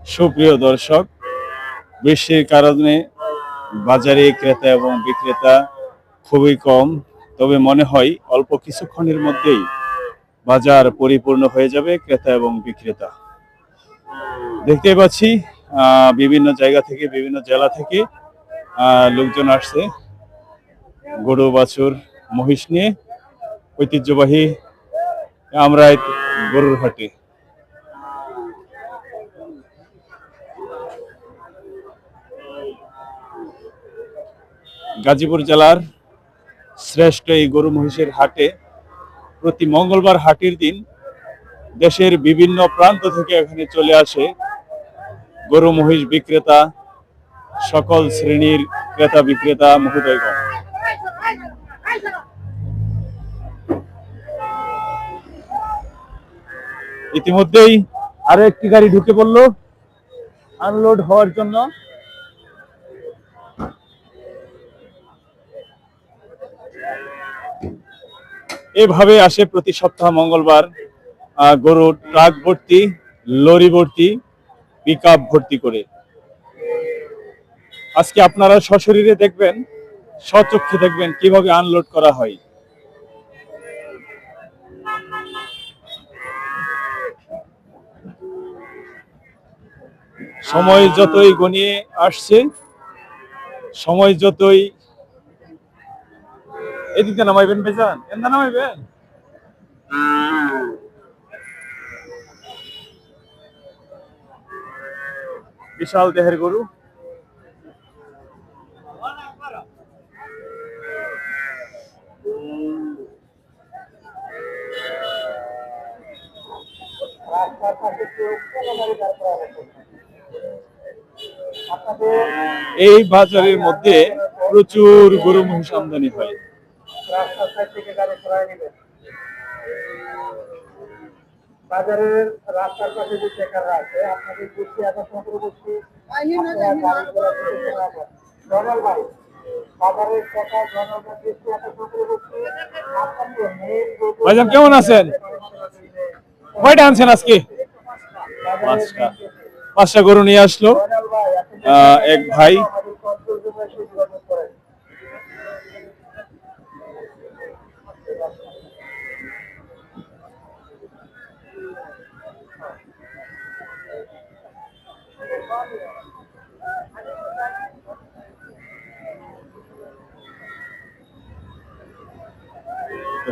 সুপ্রিয় দর্শক, বৃষ্টির কারণে বাজারে ক্রেতা এবং বিক্রেতা খুবই কম। তবে মনে হয় অল্প কিছুক্ষণের মধ্যেই বাজার পরিপূর্ণ হয়ে যাবে ক্রেতা এবং বিক্রেতা। দেখতে পাচ্ছি বিভিন্ন জায়গা থেকে, বিভিন্ন জেলা থেকে লোকজন আসছে গরু, বাছুর, মহিষ নিয়ে ঐতিহ্যবাহী আমরা গরুর হাটে। গাজীপুর জেলার শ্রেষ্ঠ এই গরু মহিষের হাটে প্রতি মঙ্গলবার হাটের দিন দেশের বিভিন্ন প্রান্ত থেকে এখানে চলে আসে গরু মহিষ বিক্রেতা, সকল শ্রেণীর ক্রেতা বিক্রেতা মহোদয়গণ। ইতিমধ্যেই আরো একটি গাড়ি ঢুকে পড়লো আনলোড হওয়ার জন্য। এভাবে আসে প্রতি সপ্তাহ মঙ্গলবার গরু ট্রাক ভর্তি, লরি ভর্তি, পিক আপ ভর্তি করে। আজকে আপনারা সশরীরে দেখবেন, স্বচক্ষে দেখবেন কিভাবে আনলোড করা হয়। সময় যতই গনিয়ে আসছে, সময় যতই এদিকে নামাইবেন ভাইজান, এন্দা নামাইবেন। বিশাল দেহের গরু। এই বাজারের মধ্যে প্রচুর গরু মহিষ আমদানি হয়। বাজারের রাস্তার পাশে যে চেকাররা আছে, আপনাদের দৃষ্টি আকর্ষণ করে বলছি জনাল ভাই, বাজারের চেকার জনাল ভাই দৃষ্টি আকর্ষণ করে বলছি ভাইজান কেমন আছেন? কয়টা আনছেন আজকে? পাঁচটা গরু নিয়ে আসলো এক ভাই।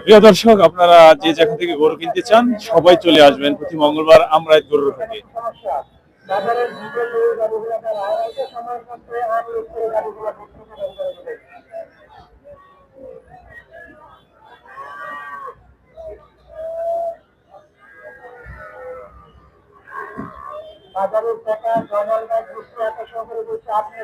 প্রিয় দর্শক, আপনারা যে জায়গা থেকে গরু কিনতে চান সবাই চলে আসবেন প্রতি মঙ্গলবার আমরা গরুর হাটে। বাজারের টাকা জমাল ভাই দৃষ্টি আকর্ষণ করে বলছে আপনি